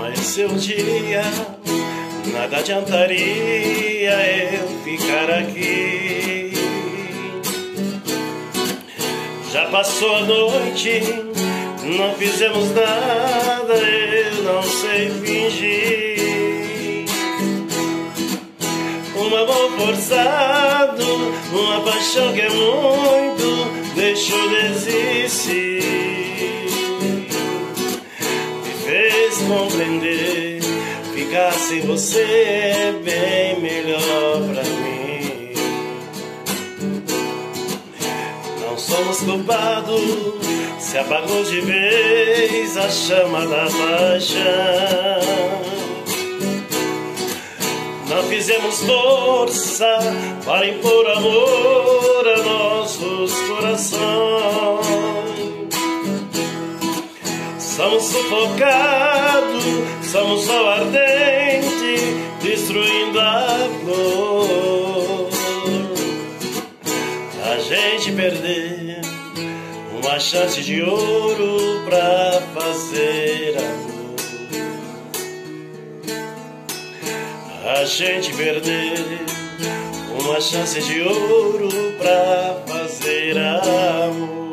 Mas se um dia nada adiantaria eu ficar aqui. Já passou a noite, não fizemos nada, eu não sei fingir. Um amor forçado, uma paixão que é muito, deixou de existir. Me fez compreender, ficar sem você é bem melhor pra mim. Não somos culpados, se apagou de vez a chama da paixão. Não fizemos força para impor amor a nossos corações. Somos sufocados, somos sol ardente, destruindo a flor. A gente perdeu uma chance de ouro pra fazer amor. A gente perdeu uma chance de ouro pra fazer amor.